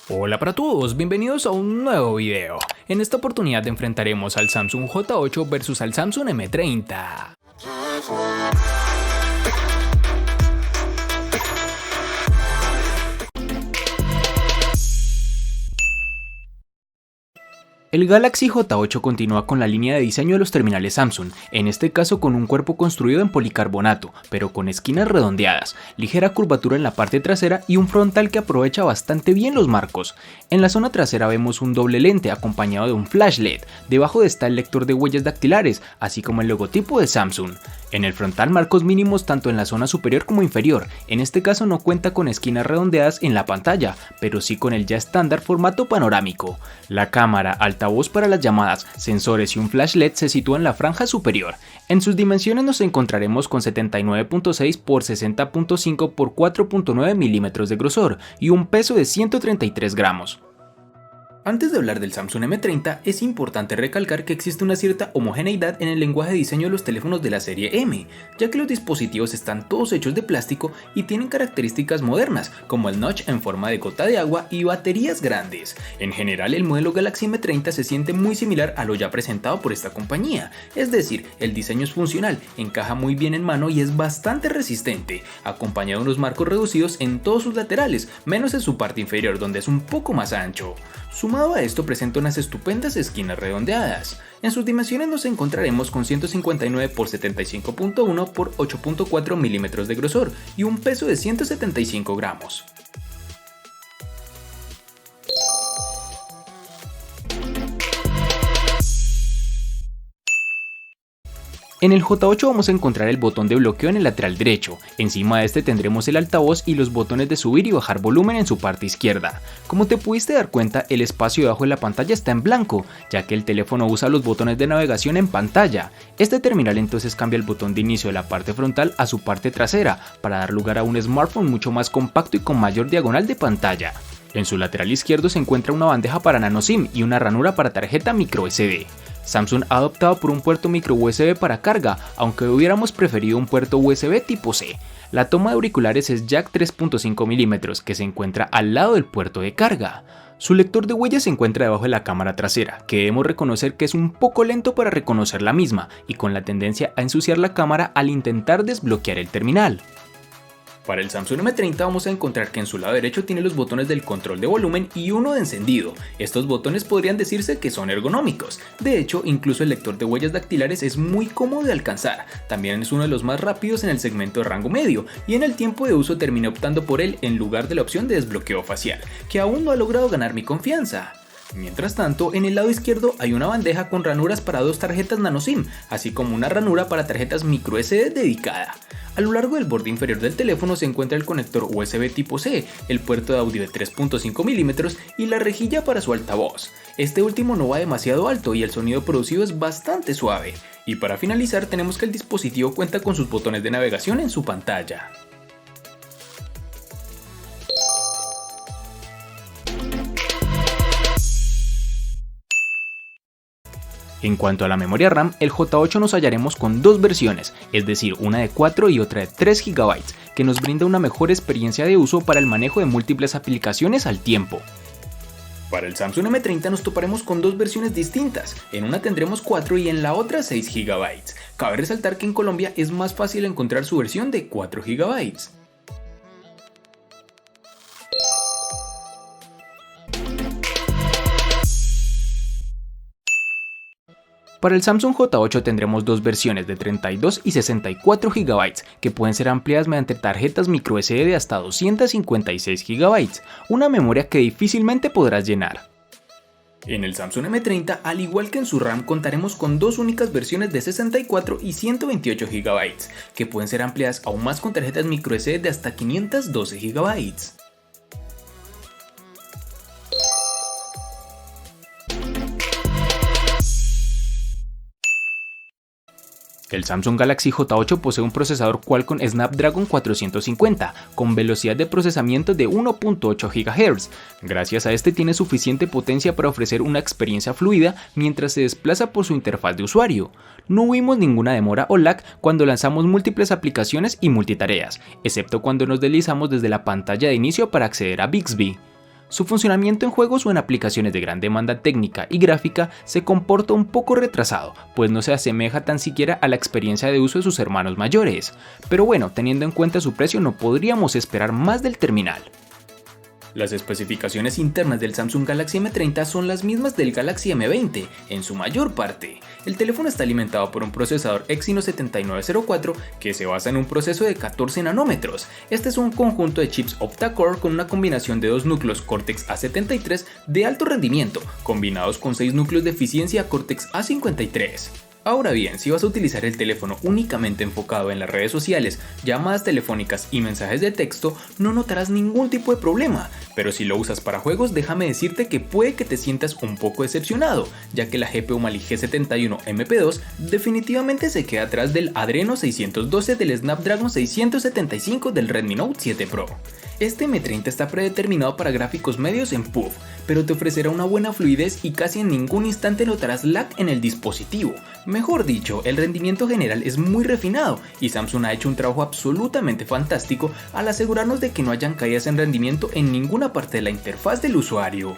Hola para todos, bienvenidos a un nuevo video. En esta oportunidad enfrentaremos al Samsung J8 versus al Samsung M30. El Galaxy J8 continúa con la línea de diseño de los terminales Samsung, en este caso con un cuerpo construido en policarbonato, pero con esquinas redondeadas, ligera curvatura en la parte trasera y un frontal que aprovecha bastante bien los marcos. En la zona trasera vemos un doble lente acompañado de un flash LED, debajo está el lector de huellas dactilares, así como el logotipo de Samsung. En el frontal marcos mínimos tanto en la zona superior como inferior, en este caso no cuenta con esquinas redondeadas en la pantalla, pero sí con el ya estándar formato panorámico. La cámara, altavoz para las llamadas, sensores y un flash LED se sitúa en la franja superior. En sus dimensiones nos encontraremos con 79.6 x 60.5 x 4.9 milímetros de grosor y un peso de 133 gramos. Antes de hablar del Samsung M30, es importante recalcar que existe una cierta homogeneidad en el lenguaje de diseño de los teléfonos de la serie M, ya que los dispositivos están todos hechos de plástico y tienen características modernas, como el notch en forma de gota de agua y baterías grandes. En general, el modelo Galaxy M30 se siente muy similar a lo ya presentado por esta compañía, es decir, el diseño es funcional, encaja muy bien en mano y es bastante resistente, acompañado de unos marcos reducidos en todos sus laterales, menos en su parte inferior donde es un poco más ancho. Sumado a esto presenta unas estupendas esquinas redondeadas. En sus dimensiones nos encontraremos con 159 x 75.1 x 8.4 milímetros de grosor y un peso de 175 gramos. En el J8 vamos a encontrar el botón de bloqueo en el lateral derecho, encima de este tendremos el altavoz y los botones de subir y bajar volumen en su parte izquierda. Como te pudiste dar cuenta, el espacio debajo de la pantalla está en blanco, ya que el teléfono usa los botones de navegación en pantalla. Este terminal entonces cambia el botón de inicio de la parte frontal a su parte trasera, para dar lugar a un smartphone mucho más compacto y con mayor diagonal de pantalla. En su lateral izquierdo se encuentra una bandeja para nano SIM y una ranura para tarjeta micro SD. Samsung ha optado por un puerto micro USB para carga, aunque hubiéramos preferido un puerto USB tipo C. La toma de auriculares es jack 3.5 mm que se encuentra al lado del puerto de carga. Su lector de huellas se encuentra debajo de la cámara trasera, que debemos reconocer que es un poco lento para reconocer la misma y con la tendencia a ensuciar la cámara al intentar desbloquear el terminal. Para el Samsung M30 vamos a encontrar que en su lado derecho tiene los botones del control de volumen y uno de encendido. Estos botones podrían decirse que son ergonómicos. De hecho, incluso el lector de huellas dactilares es muy cómodo de alcanzar. También es uno de los más rápidos en el segmento de rango medio y en el tiempo de uso terminé optando por él en lugar de la opción de desbloqueo facial, que aún no ha logrado ganar mi confianza. Mientras tanto, en el lado izquierdo hay una bandeja con ranuras para dos tarjetas nano SIM, así como una ranura para tarjetas micro SD dedicada. A lo largo del borde inferior del teléfono se encuentra el conector USB tipo C, el puerto de audio de 3.5 mm y la rejilla para su altavoz. Este último no va demasiado alto y el sonido producido es bastante suave. Y para finalizar tenemos que el dispositivo cuenta con sus botones de navegación en su pantalla. En cuanto a la memoria RAM, el J8 nos hallaremos con dos versiones, es decir, una de 4 y otra de 3 GB, que nos brinda una mejor experiencia de uso para el manejo de múltiples aplicaciones al tiempo. Para el Samsung M30 nos toparemos con dos versiones distintas, en una tendremos 4 y en la otra 6 GB. Cabe resaltar que en Colombia es más fácil encontrar su versión de 4 GB. Para el Samsung J8 tendremos dos versiones de 32 y 64 GB, que pueden ser ampliadas mediante tarjetas microSD de hasta 256 GB, una memoria que difícilmente podrás llenar. En el Samsung M30, al igual que en su RAM, contaremos con dos únicas versiones de 64 y 128 GB, que pueden ser ampliadas aún más con tarjetas microSD de hasta 512 GB. El Samsung Galaxy J8 posee un procesador Qualcomm Snapdragon 450 con velocidad de procesamiento de 1.8 GHz. Gracias a este tiene suficiente potencia para ofrecer una experiencia fluida mientras se desplaza por su interfaz de usuario. No vimos ninguna demora o lag cuando lanzamos múltiples aplicaciones y multitareas, excepto cuando nos deslizamos desde la pantalla de inicio para acceder a Bixby. Su funcionamiento en juegos o en aplicaciones de gran demanda técnica y gráfica se comporta un poco retrasado, pues no se asemeja tan siquiera a la experiencia de uso de sus hermanos mayores. Pero bueno, teniendo en cuenta su precio no podríamos esperar más del terminal. Las especificaciones internas del Samsung Galaxy M30 son las mismas del Galaxy M20, en su mayor parte. El teléfono está alimentado por un procesador Exynos 7904 que se basa en un proceso de 14 nanómetros. Este es un conjunto de chips octa-core con una combinación de dos núcleos Cortex A73 de alto rendimiento, combinados con 6 núcleos de eficiencia Cortex A53. Ahora bien, si vas a utilizar el teléfono únicamente enfocado en las redes sociales, llamadas telefónicas y mensajes de texto, no notarás ningún tipo de problema, pero si lo usas para juegos, déjame decirte que puede que te sientas un poco decepcionado, ya que la GPU Mali G71 MP2 definitivamente se queda atrás del Adreno 612 del Snapdragon 675 del Redmi Note 7 Pro. Este M30 está predeterminado para gráficos medios en PUF, pero te ofrecerá una buena fluidez y casi en ningún instante notarás lag en el dispositivo. Mejor dicho, el rendimiento general es muy refinado y Samsung ha hecho un trabajo absolutamente fantástico al asegurarnos de que no hayan caídas en rendimiento en ninguna parte de la interfaz del usuario.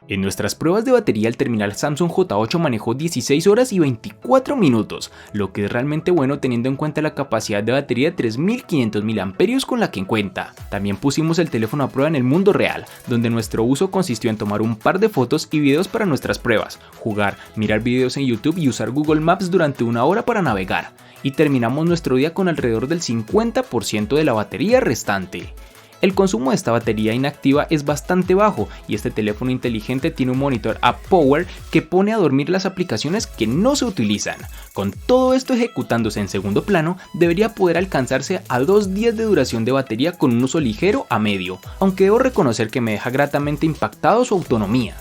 En nuestras pruebas de batería el terminal Samsung J8 manejó 16 horas y 24 minutos, lo que es realmente bueno teniendo en cuenta la capacidad de batería de 3500 mAh con la que cuenta. También pusimos el teléfono a prueba en el mundo real, donde nuestro uso consistió en tomar un par de fotos y videos para nuestras pruebas, jugar, mirar videos en YouTube y usar Google Maps durante una hora para navegar. Y terminamos nuestro día con alrededor del 50% de la batería restante. El consumo de esta batería inactiva es bastante bajo y este teléfono inteligente tiene un monitor App Power que pone a dormir las aplicaciones que no se utilizan. Con todo esto ejecutándose en segundo plano, debería poder alcanzarse a 2 días de duración de batería con un uso ligero a medio, aunque debo reconocer que me deja gratamente impactado su autonomía.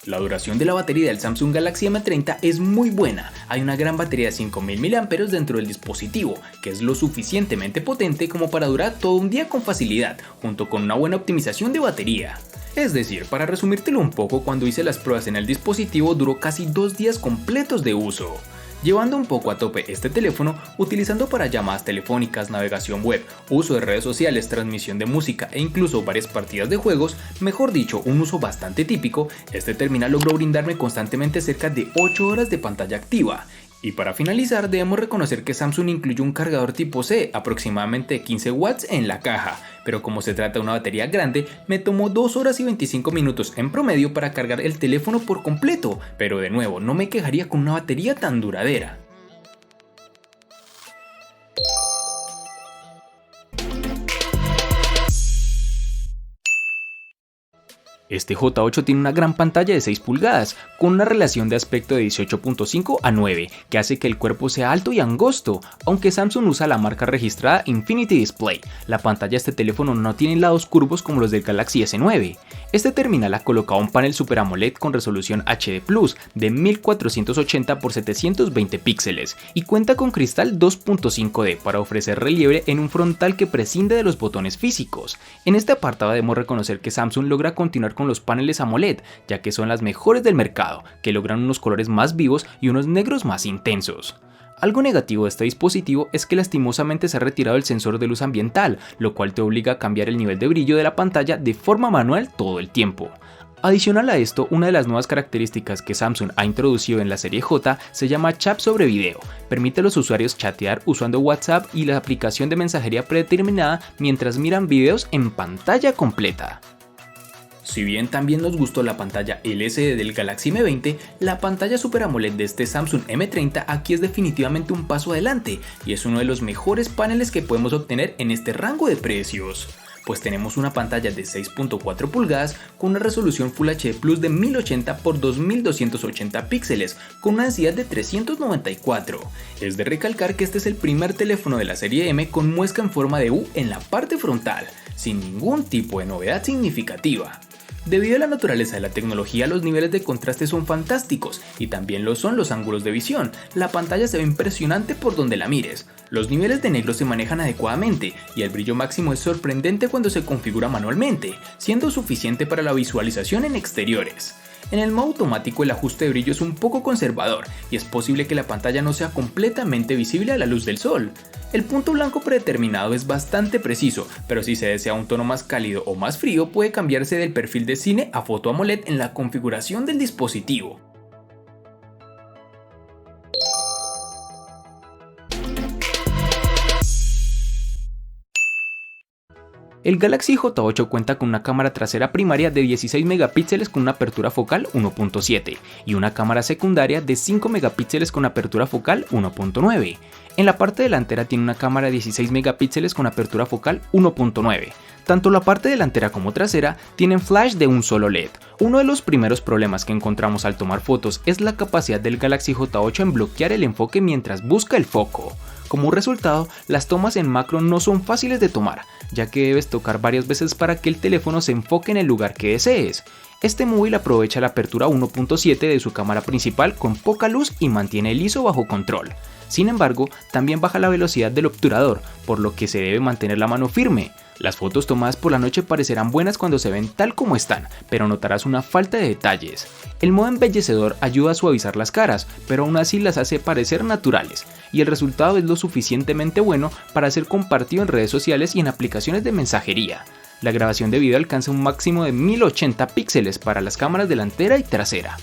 La duración de la batería del Samsung Galaxy M30 es muy buena, hay una gran batería de 5000 mAh dentro del dispositivo, que es lo suficientemente potente como para durar todo un día con facilidad, junto con una buena optimización de batería. Es decir, para resumírtelo un poco, cuando hice las pruebas en el dispositivo duró casi 2 días completos de uso. Llevando un poco a tope este teléfono, utilizando para llamadas telefónicas, navegación web, uso de redes sociales, transmisión de música e incluso varias partidas de juegos, mejor dicho, un uso bastante típico, este terminal logró brindarme constantemente cerca de 8 horas de pantalla activa. Y para finalizar, debemos reconocer que Samsung incluye un cargador tipo C, aproximadamente de 15 watts en la caja, pero como se trata de una batería grande, me tomó 2 horas y 25 minutos en promedio para cargar el teléfono por completo, pero de nuevo, no me quejaría con una batería tan duradera. Este J8 tiene una gran pantalla de 6 pulgadas, con una relación de aspecto de 18.5 a 9, que hace que el cuerpo sea alto y angosto, aunque Samsung usa la marca registrada Infinity Display. La pantalla de este teléfono no tiene lados curvos como los del Galaxy S9. Este terminal ha colocado un panel Super AMOLED con resolución HD Plus de 1480 x 720 píxeles y cuenta con cristal 2.5D para ofrecer relieve en un frontal que prescinde de los botones físicos. En este apartado debemos reconocer que Samsung logra continuar con los paneles AMOLED, ya que son las mejores del mercado, que logran unos colores más vivos y unos negros más intensos. Algo negativo de este dispositivo es que lastimosamente se ha retirado el sensor de luz ambiental, lo cual te obliga a cambiar el nivel de brillo de la pantalla de forma manual todo el tiempo. Adicional a esto, una de las nuevas características que Samsung ha introducido en la serie J se llama Chat sobre video. Permite a los usuarios chatear usando WhatsApp y la aplicación de mensajería predeterminada mientras miran videos en pantalla completa. Si bien también nos gustó la pantalla LCD del Galaxy M20, la pantalla Super AMOLED de este Samsung M30 aquí es definitivamente un paso adelante y es uno de los mejores paneles que podemos obtener en este rango de precios. Pues tenemos una pantalla de 6.4 pulgadas con una resolución Full HD Plus de 1080 x 2280 píxeles con una densidad de 394. Es de recalcar que este es el primer teléfono de la serie M con muesca en forma de U en la parte frontal, sin ningún tipo de novedad significativa. Debido a la naturaleza de la tecnología, los niveles de contraste son fantásticos y también lo son los ángulos de visión. La pantalla se ve impresionante por donde la mires. Los niveles de negro se manejan adecuadamente y el brillo máximo es sorprendente cuando se configura manualmente, siendo suficiente para la visualización en exteriores. En el modo automático el ajuste de brillo es un poco conservador y es posible que la pantalla no sea completamente visible a la luz del sol. El punto blanco predeterminado es bastante preciso, pero si se desea un tono más cálido o más frío puede cambiarse del perfil de cine a foto AMOLED en la configuración del dispositivo. El Galaxy J8 cuenta con una cámara trasera primaria de 16 megapíxeles con una apertura focal 1.7 y una cámara secundaria de 5 megapíxeles con apertura focal 1.9. En la parte delantera tiene una cámara de 16 megapíxeles con apertura focal 1.9. Tanto la parte delantera como trasera tienen flash de un solo LED. Uno de los primeros problemas que encontramos al tomar fotos es la capacidad del Galaxy J8 en bloquear el enfoque mientras busca el foco. Como resultado, las tomas en macro no son fáciles de tomar, ya que debes tocar varias veces para que el teléfono se enfoque en el lugar que desees. Este móvil aprovecha la apertura 1.7 de su cámara principal con poca luz y mantiene el ISO bajo control. Sin embargo, también baja la velocidad del obturador, por lo que se debe mantener la mano firme. Las fotos tomadas por la noche parecerán buenas cuando se ven tal como están, pero notarás una falta de detalles. El modo embellecedor ayuda a suavizar las caras, pero aún así las hace parecer naturales, y el resultado es lo suficientemente bueno para ser compartido en redes sociales y en aplicaciones de mensajería. La grabación de video alcanza un máximo de 1080 píxeles para las cámaras delantera y trasera.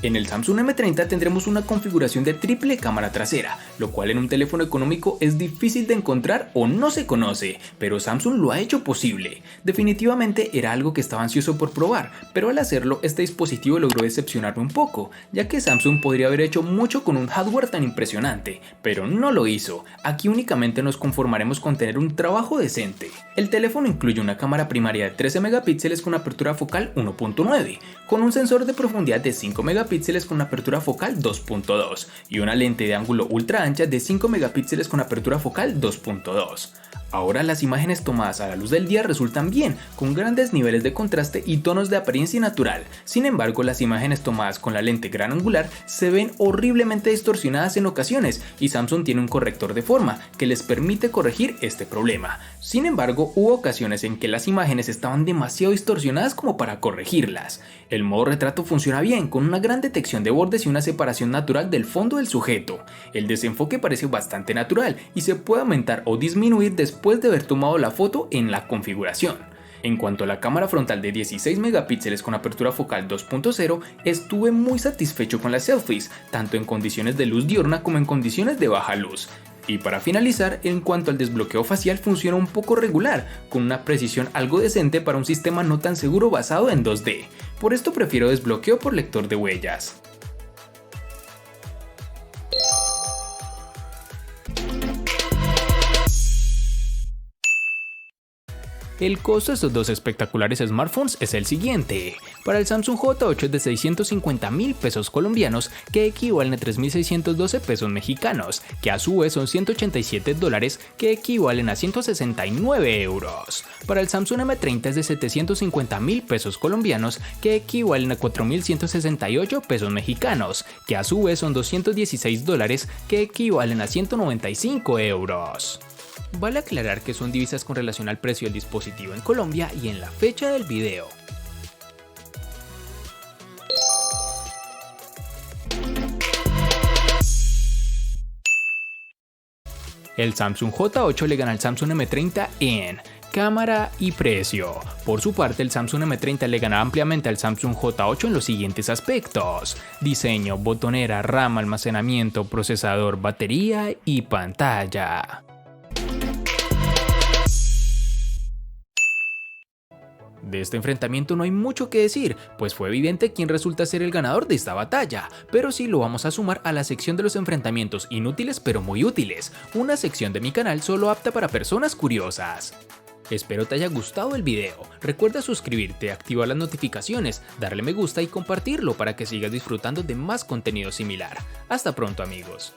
En el Samsung M30 tendremos una configuración de triple cámara trasera, lo cual en un teléfono económico es difícil de encontrar o no se conoce, pero Samsung lo ha hecho posible. Definitivamente era algo que estaba ansioso por probar, pero al hacerlo este dispositivo logró decepcionarme un poco, ya que Samsung podría haber hecho mucho con un hardware tan impresionante, pero no lo hizo. Aquí únicamente nos conformaremos con tener un trabajo decente. El teléfono incluye una cámara primaria de 13 megapíxeles con apertura focal 1.9, con un sensor de profundidad de 5 megapíxeles con apertura focal 2.2 y una lente de ángulo ultra ancha de 5 megapíxeles con apertura focal 2.2. Ahora las imágenes tomadas a la luz del día resultan bien, con grandes niveles de contraste y tonos de apariencia natural. Sin embargo, las imágenes tomadas con la lente gran angular se ven horriblemente distorsionadas en ocasiones y Samsung tiene un corrector de forma que les permite corregir este problema. Sin embargo, hubo ocasiones en que las imágenes estaban demasiado distorsionadas como para corregirlas. El modo retrato funciona bien, con una gran detección de bordes y una separación natural del fondo del sujeto. El desenfoque parece bastante natural y se puede aumentar o disminuir después de haber tomado la foto en la configuración. En cuanto a la cámara frontal de 16 megapíxeles con apertura focal 2.0, estuve muy satisfecho con las selfies, tanto en condiciones de luz diurna como en condiciones de baja luz. Y para finalizar, en cuanto al desbloqueo facial funciona un poco regular, con una precisión algo decente para un sistema no tan seguro basado en 2D. Por esto prefiero desbloqueo por lector de huellas. El costo de estos dos espectaculares smartphones es el siguiente. Para el Samsung J8 es de 650.000 pesos colombianos, que equivalen a 3.612 pesos mexicanos, que a su vez son $187, que equivalen a 169 euros. Para el Samsung M30 es de 750.000 pesos colombianos, que equivalen a 4.168 pesos mexicanos, que a su vez son $216, que equivalen a 195 euros. Vale aclarar que son divisas con relación al precio del dispositivo en Colombia y en la fecha del video. El Samsung J8 le gana al Samsung M30 en cámara y precio. Por su parte, el Samsung M30 le gana ampliamente al Samsung J8 en los siguientes aspectos: diseño, botonera, RAM, almacenamiento, procesador, batería y pantalla. De este enfrentamiento no hay mucho que decir, pues fue evidente quién resulta ser el ganador de esta batalla, pero sí lo vamos a sumar a la sección de los enfrentamientos inútiles pero muy útiles, una sección de mi canal solo apta para personas curiosas. Espero te haya gustado el video, recuerda suscribirte, activar las notificaciones, darle me gusta y compartirlo para que sigas disfrutando de más contenido similar. Hasta pronto amigos.